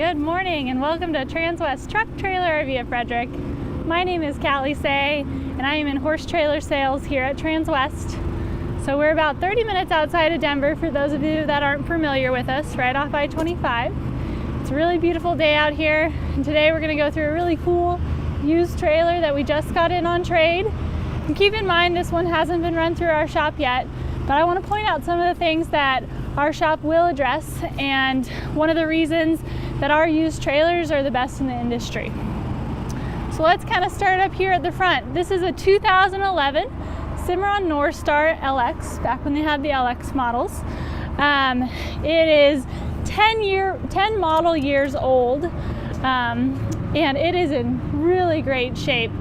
Good morning and welcome to Transwest Truck Trailer RV of Frederick. My name is Callie Say and I am in horse trailer sales here at Transwest. So we're about 30 minutes outside of Denver for those of you that aren't familiar with us, right off I-25. It's a really beautiful day out here and today we're going to go through a really cool used trailer that we just got in on trade. And keep in mind this one hasn't been run through our shop yet, but I want to point out some of the things that our shop will address and one of the reasons that our used trailers are the best in the industry. So let's kind of start up here at the front. This is a 2011 Cimarron Norstar LX, back when they had the LX models. It is 10 model years old, and it is in really great shape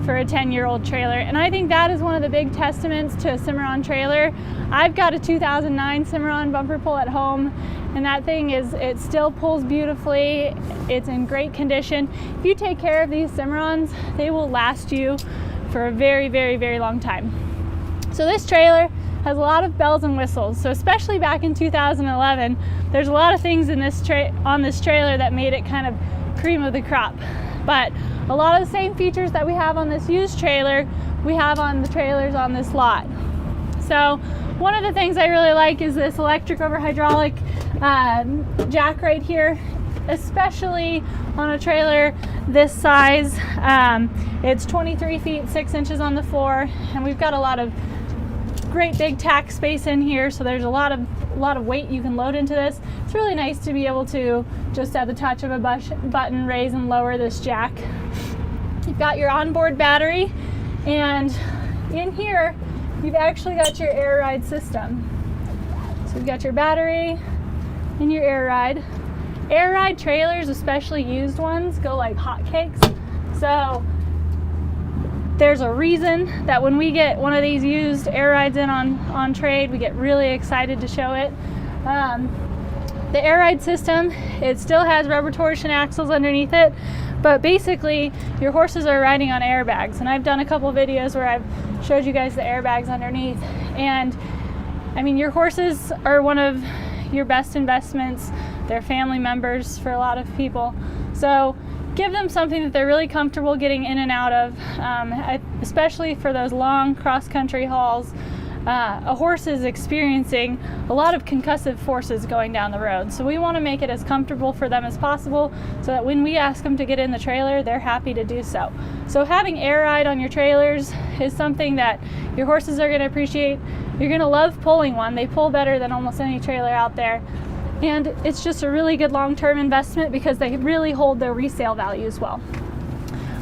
for a 10-year-old trailer. And I think that is one of the big testaments to a Cimarron trailer. I've got a 2009 Cimarron bumper pull at home, and that thing it still pulls beautifully. It's in great condition. If you take care of these Cimarrons, they will last you for a very, very, very long time. So this trailer has a lot of bells and whistles. So especially back in 2011, there's a lot of things in this on this trailer that made it kind of cream of the crop. But a lot of the same features that we have on this used trailer, we have on the trailers on this lot. So one of the things I really like is this electric over hydraulic jack right here, especially on a trailer this size. It's 23 feet 6 inches on the floor, and we've got a lot of great big tack space in here, so there's a lot of weight you can load into this. It's really nice to be able to just at the touch of a button raise and lower this jack. You've got your onboard battery, and in here you've actually got your air ride system. So you've got your battery and your air ride. Air ride trailers, especially used ones, go like hotcakes. So there's a reason that when we get one of these used air rides in on trade, we get really excited to show it. The air ride system, it still has rubber torsion axles underneath it, but basically your horses are riding on airbags. And I've done a couple videos where I've showed you guys the airbags underneath. And I mean, your horses are one of your best investments. They're family members for a lot of people. So give them something that they're really comfortable getting in and out of, especially for those long cross-country hauls. A horse is experiencing a lot of concussive forces going down the road. So we want to make it as comfortable for them as possible so that when we ask them to get in the trailer, they're happy to do so. So having air ride on your trailers is something that your horses are going to appreciate. You're going to love pulling one. They pull better than almost any trailer out there. And it's just a really good long-term investment because they really hold their resale value as well.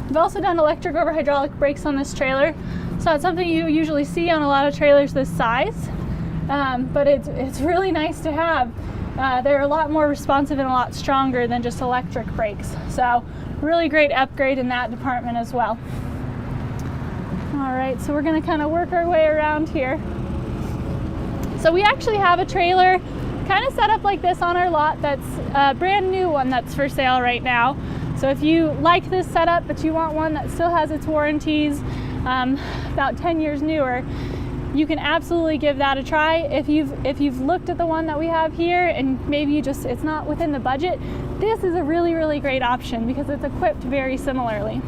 We've also done electric over hydraulic brakes on this trailer. It's not something you usually see on a lot of trailers this size, but it's really nice to have. They're a lot more responsive and a lot stronger than just electric brakes. So really great upgrade in that department as well. All right, so we're gonna kind of work our way around here. So we actually have a trailer kind of set up like this on our lot that's a brand new one that's for sale right now. So if you like this setup but you want one that still has its warranties, about 10 years newer, you can absolutely give that a try. If you've looked at the one that we have here and maybe it's not within the budget, this is a really, really great option because it's equipped very similarly.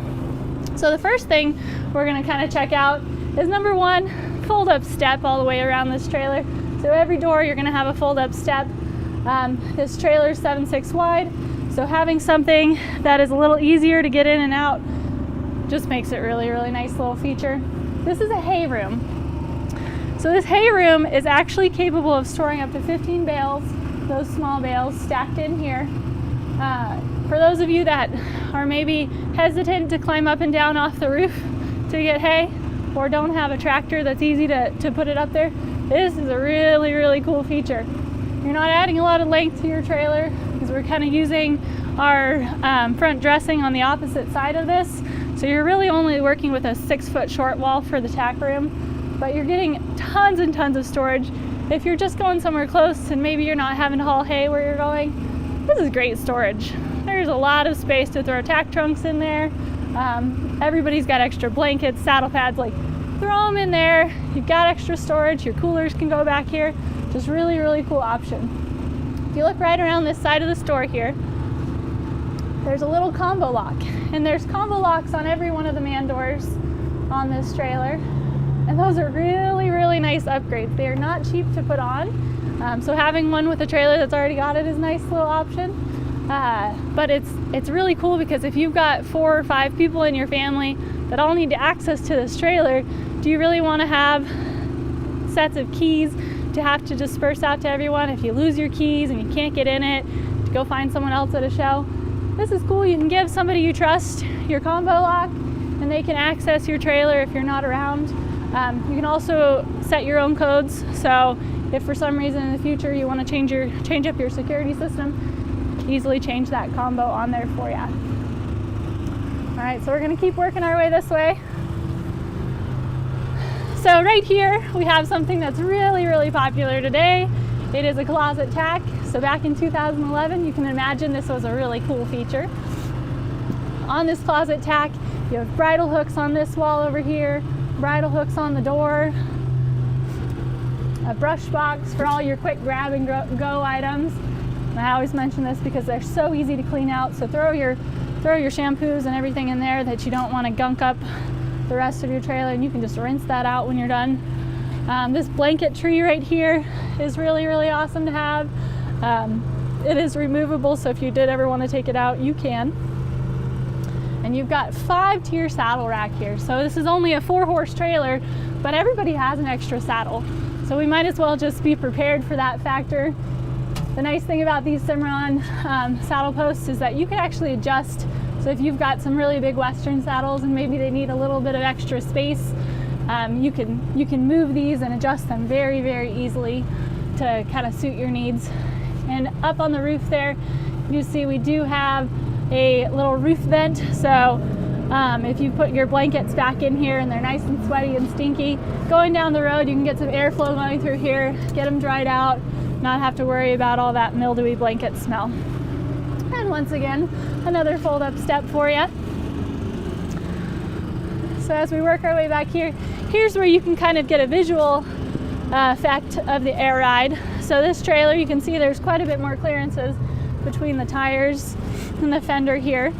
So the first thing we're going to kind of check out is number one, fold up step all the way around this trailer. So every door you're going to have a fold up step. This trailer is 7'6" wide, so having something that is a little easier to get in and out just makes it really, really nice little feature. This is a hay room. So this hay room is actually capable of storing up to 15 bales, those small bales stacked in here. For those of you that are maybe hesitant to climb up and down off the roof to get hay, or don't have a tractor that's easy to put it up there, this is a really, really cool feature. You're not adding a lot of length to your trailer because we're kind of using our front dressing on the opposite side of this. So you're really only working with a 6-foot short wall for the tack room, but you're getting tons and tons of storage. If you're just going somewhere close and maybe you're not having to haul hay where you're going, this is great storage. There's a lot of space to throw tack trunks in there. Everybody's got extra blankets, saddle pads, like throw them in there. You've got extra storage. Your coolers can go back here. Just really, really cool option. If you look right around this side of the store here, there's a little combo lock, and there's combo locks on every one of the man doors on this trailer, and those are really, really nice upgrades. They are not cheap to put on, so having one with a trailer that's already got it is a nice little option. But it's really cool, because if you've got 4 or 5 people in your family that all need access to this trailer, do you really want to have sets of keys to have to disperse out to everyone? If you lose your keys and you can't get in it, to go find someone else at a show. This is cool. You can give somebody you trust your combo lock, and they can access your trailer if you're not around. You can also set your own codes, so if for some reason in the future you want to change up your security system, easily change that combo on there for you. All right, so we're going to keep working our way this way. So right here we have something that's really, really popular today. It is a closet tack. So back in 2011, you can imagine this was a really cool feature. On this closet tack, you have bridle hooks on this wall over here, bridle hooks on the door, a brush box for all your quick grab and go items. And I always mention this because they're so easy to clean out. So throw your shampoos and everything in there that you don't want to gunk up the rest of your trailer, and you can just rinse that out when you're done. This blanket tree right here is really, really awesome to have. It is removable, so if you did ever want to take it out, you can. And you've got 5-tier saddle rack here. So this is only a 4-horse trailer, but everybody has an extra saddle. So we might as well just be prepared for that factor. The nice thing about these Cimarron saddle posts is that you can actually adjust. So if you've got some really big Western saddles and maybe they need a little bit of extra space, you can move these and adjust them very, very easily to kind of suit your needs. And up on the roof there, you see we do have a little roof vent. So if you put your blankets back in here and they're nice and sweaty and stinky, going down the road, you can get some airflow going through here, get them dried out, not have to worry about all that mildewy blanket smell. And once again, another fold up step for you. So as we work our way back here, here's where you can kind of get a visual effect of the air ride. So this trailer, you can see there's quite a bit more clearances between the tires and the fender here.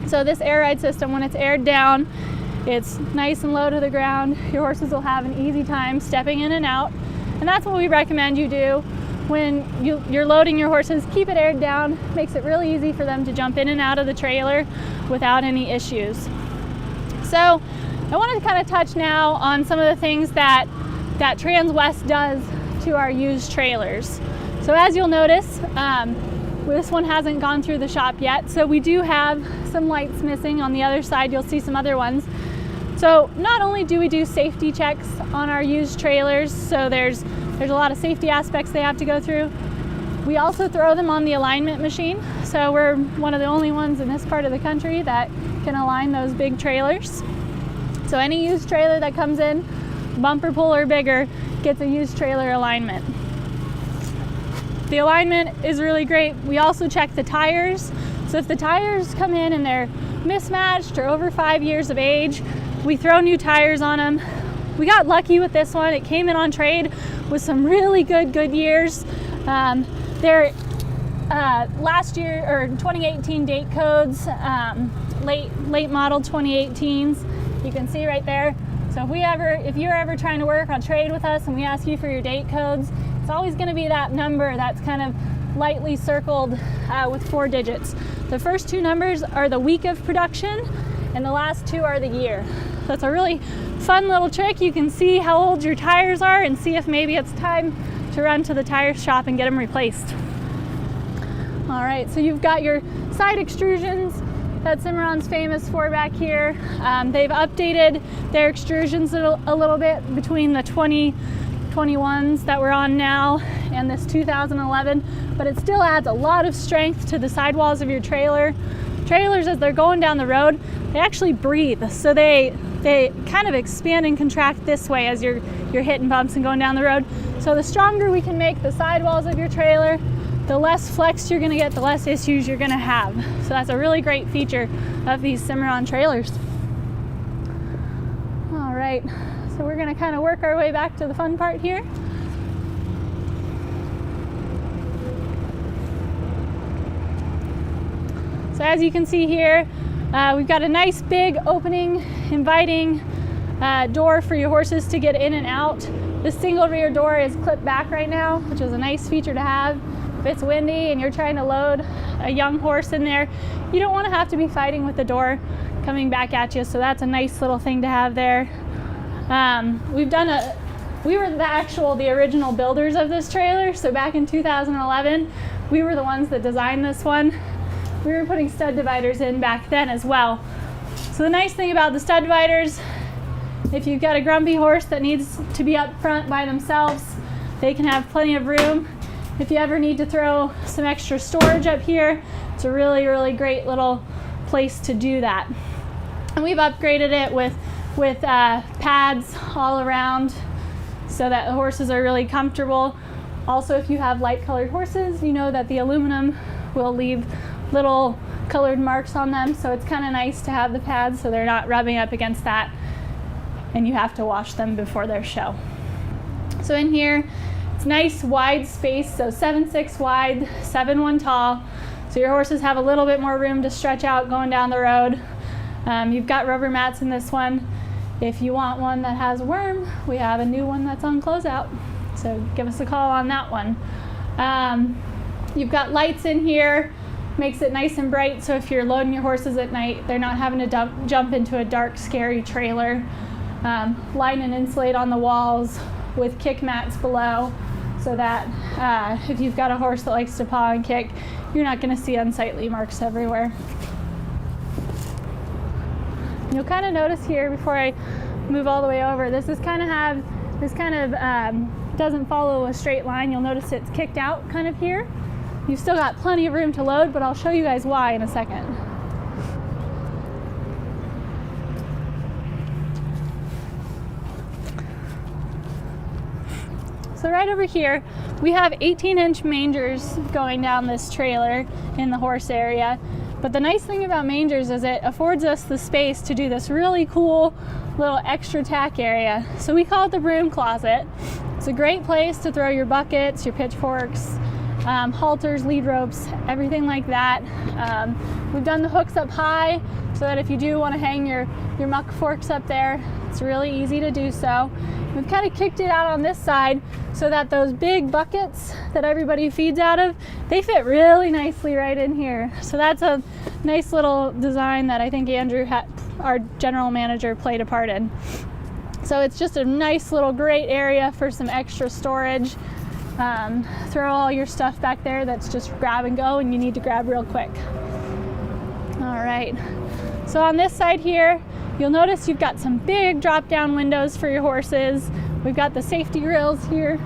So this air ride system, when it's aired down, it's nice and low to the ground. Your horses will have an easy time stepping in and out. And that's what we recommend you do when you're loading your horses. Keep it aired down. Makes it really easy for them to jump in and out of the trailer without any issues. So I wanted to kind of touch now on some of the things that Transwest does to our used trailers. So as you'll notice, this one hasn't gone through the shop yet, so we do have some lights missing. On the other side, you'll see some other ones. So not only do we do safety checks on our used trailers, so there's a lot of safety aspects they have to go through, we also throw them on the alignment machine. So we're one of the only ones in this part of the country that can align those big trailers. So any used trailer that comes in, bumper pull or bigger, gets a used trailer alignment. The alignment is really great. We also check the tires. So if the tires come in and they're mismatched or over 5 years of age, we throw new tires on them. We got lucky with this one. It came in on trade with some really good years. They're last year or 2018 date codes, late model 2018s. You can see right there. So if you're ever trying to work on trade with us and we ask you for your date codes, it's always going to be that number that's kind of lightly circled with 4 digits. The first 2 numbers are the week of production, and the last 2 are the year. So it's a really fun little trick. You can see how old your tires are and see if maybe it's time to run to the tire shop and get them replaced. All right, so you've got your side extrusions that Cimarron's famous for back here. They've updated their extrusions a little bit between the 2021s that we're on now and this 2011, but it still adds a lot of strength to the sidewalls of your trailer. Trailers, as they're going down the road, they actually breathe, so they kind of expand and contract this way as you're hitting bumps and going down the road. So the stronger we can make the sidewalls of your trailer, the less flex you're going to get, the less issues you're going to have. So that's a really great feature of these Cimarron trailers. All right, so we're going to kind of work our way back to the fun part here. So So as you can see here, we've got a nice big opening, inviting door for your horses to get in and out. This single rear door is clipped back right now, which is a nice feature to have. If it's windy and you're trying to load a young horse in there, you don't want to have to be fighting with the door coming back at you, so that's a nice little thing to have there. We were the original builders of this trailer, so back in 2011, we were the ones that designed this one. We were putting stud dividers in back then as well. So the nice thing about the stud dividers, if you've got a grumpy horse that needs to be up front by themselves, they can have plenty of room. If you ever need to throw some extra storage up here, it's a really, really great little place to do that. And we've upgraded it with pads all around so that the horses are really comfortable. Also, if you have light colored horses, you know that the aluminum will leave little colored marks on them, so it's kind of nice to have the pads so they're not rubbing up against that and you have to wash them before their show. So in here, it's nice wide space, so 7'6" wide, 7'1" tall, so your horses have a little bit more room to stretch out going down the road. You've got rubber mats in this one. If you want one that has a worm, we have a new one that's on closeout, so give us a call on that one. You've got lights in here, makes it nice and bright, so if you're loading your horses at night, they're not having to jump into a dark, scary trailer. Line and insulate on the walls with kick mats below, so that if you've got a horse that likes to paw and kick, you're not going to see unsightly marks everywhere. You'll kind of notice here before I move all the way over, this doesn't follow a straight line. You'll notice it's kicked out kind of here. You've still got plenty of room to load, but I'll show you guys why in a second. So right over here, we have 18-inch mangers going down this trailer in the horse area. But the nice thing about mangers is it affords us the space to do this really cool little extra tack area. So we call it the broom closet. It's a great place to throw your buckets, your pitchforks, halters, lead ropes, everything like that. We've done the hooks up high so that if you do want to hang your muck forks up there, it's really easy to do so. We've kind of kicked it out on this side so that those big buckets that everybody feeds out of, they fit really nicely right in here. So that's a nice little design that I think Andrew, our general manager, played a part in. So it's just a nice little great area for some extra storage. Throw all your stuff back there that's just grab and go and you need to grab real quick. All right, so on this side here, you'll notice you've got some big drop down windows for your horses. We've got the safety grills here,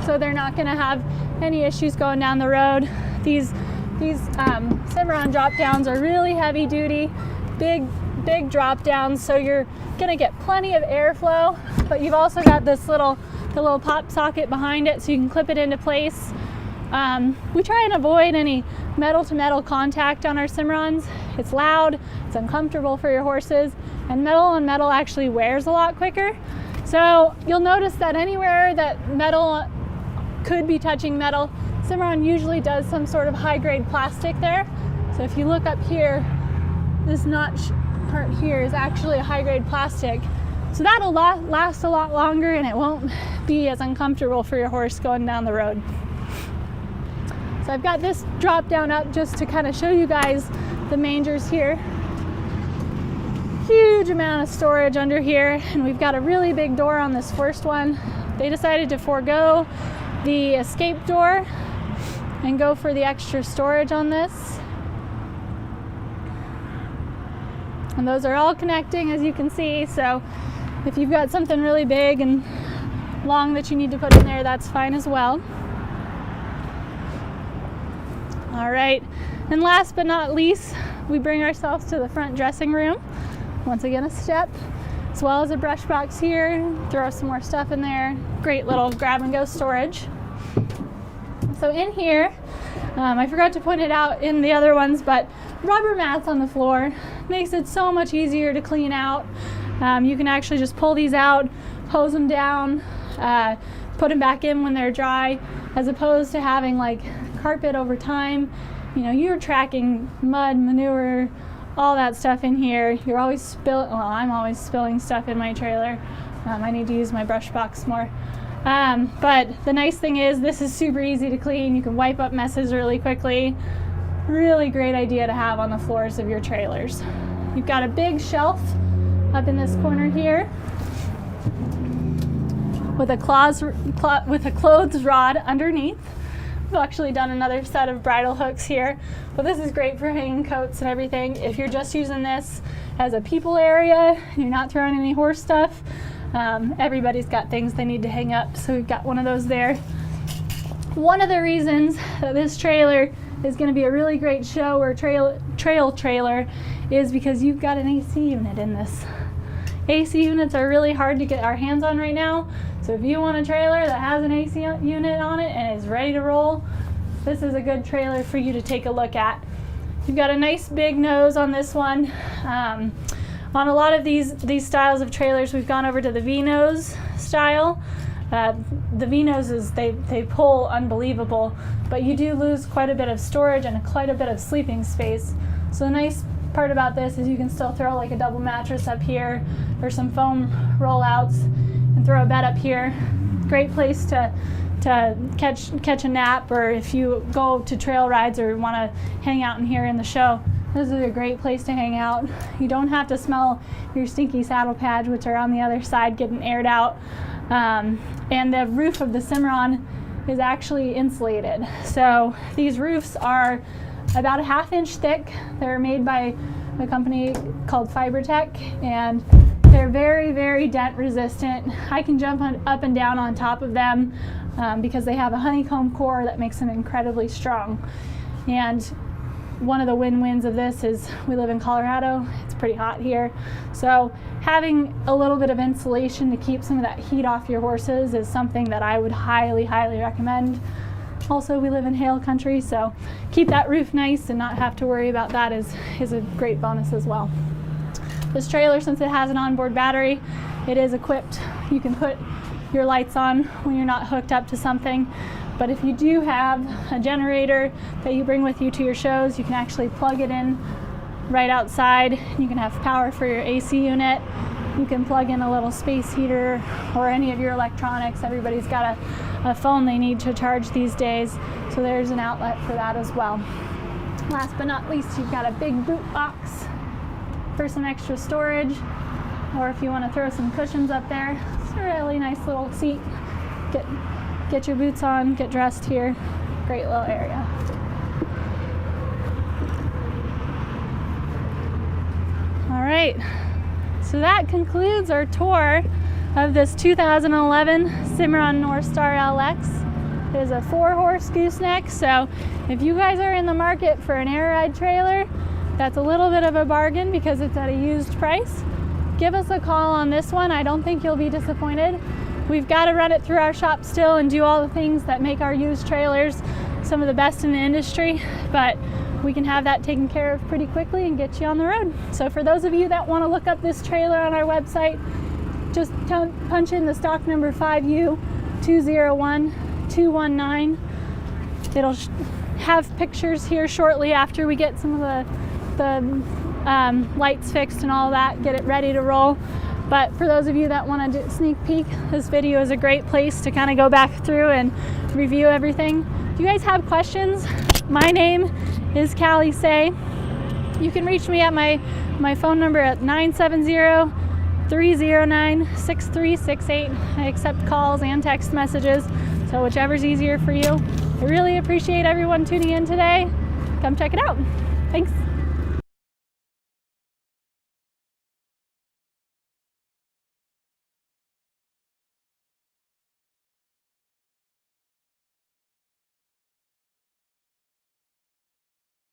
so they're not gonna have any issues going down the road. These Cimarron drop downs are really heavy duty, big drop downs, so you're gonna get plenty of airflow, but you've also got the little pop socket behind it so you can clip it into place. We try and avoid any metal to metal contact on our Cimarrons. It's loud, it's uncomfortable for your horses, and metal on metal actually wears a lot quicker. So you'll notice that anywhere that metal could be touching metal, Cimarron usually does some sort of high grade plastic there. So if you look up here, this notch part here is actually a high grade plastic. So that'll last a lot longer and it won't be as uncomfortable for your horse going down the road. So I've got this drop down up just to kind of show you guys the mangers here. Huge amount of storage under here, and we've got a really big door on this first one. They decided to forego the escape door and go for the extra storage on this. And those are all connecting, as you can see, so if you've got something really big and long that you need to put in there, that's fine as well. All right, and last but not least, we bring ourselves to the front dressing room. Once again, a step, as well as a brush box here. Throw some more stuff in there. Great little grab and go storage. So in here, I forgot to point it out in the other ones, but rubber mats on the floor makes it so much easier to clean out. You can actually just pull these out, hose them down, put them back in when they're dry, as opposed to having like carpet over time you're tracking mud, manure, all that stuff in here. You're always spilling, well, I'm always spilling stuff in my trailer. I need to use my brush box more. But the nice thing is this is super easy to clean. You can wipe up messes really quickly. Really great idea to have on the floors of your trailers. You've got a big shelf up in this corner here with a clothes rod underneath. We've actually done another set of bridle hooks here, but this is great for hanging coats and everything. If you're just using this as a people area, you're not throwing any horse stuff, everybody's got things they need to hang up, so we've got one of those there. One of the reasons that this trailer is going to be a really great show or trail trailer is because you've got an AC unit in this. AC units are really hard to get our hands on right now, so if you want a trailer that has an AC unit on it and is ready to roll, this is a good trailer for you to take a look at. You've got a nice big nose on this one. On a lot of these styles of trailers, we've gone over to the V-nose style. The V-noses, they pull unbelievable, but you do lose quite a bit of storage and quite a bit of sleeping space. So the nice part about this is you can still throw like a double mattress up here or some foam rollouts and throw a bed up here. Great place to catch a nap, or if you go to trail rides or want to hang out in here in the show, this is a great place to hang out. You don't have to smell your stinky saddle pads, which are on the other side getting aired out. And the roof of the Cimarron is actually insulated. So these roofs are about a 1/2 inch thick. They're made by a company called Tack, and they're very, very dent resistant. I can jump up and down on top of them because they have a honeycomb core that makes them incredibly strong. And one of the win-wins of this is we live in Colorado. It's pretty hot here. So having a little bit of insulation to keep some of that heat off your horses is something that I would highly, highly recommend. Also, we live in hail country, so keep that roof nice and not have to worry about that is a great bonus as well. This trailer, since it has an onboard battery, it is equipped. You can put your lights on when you're not hooked up to something. But if you do have a generator that you bring with you to your shows, you can actually plug it in right outside. You can have power for your AC unit. You can plug in a little space heater or any of your electronics. Everybody's got a phone they need to charge these days, so there's an outlet for that as well. Last but not least, you've got a big boot box for some extra storage, or if you want to throw some cushions up there, it's a really nice little seat. Get your boots on, get dressed here. Great little area. All right, so that concludes our tour of this 2011 Cimarron Norstar LX. It is a 4-horse gooseneck, so if you guys are in the market for an air ride trailer, that's a little bit of a bargain because it's at a used price. Give us a call on this one. I don't think you'll be disappointed. We've got to run it through our shop still and do all the things that make our used trailers some of the best in the industry, but we can have that taken care of pretty quickly and get you on the road. So for those of you that want to look up this trailer on our website, just punch in the stock number 5U201219. It'll have pictures here shortly after we get some of the lights fixed and all that, get it ready to roll. But for those of you that want to sneak peek, this video is a great place to kind of go back through and review everything. If you guys have questions, my name is Callie Say. You can reach me at my phone number at 970-309-6368. I accept calls and text messages, so whichever's easier for you. I really appreciate everyone tuning in today. Come check it out. Thanks.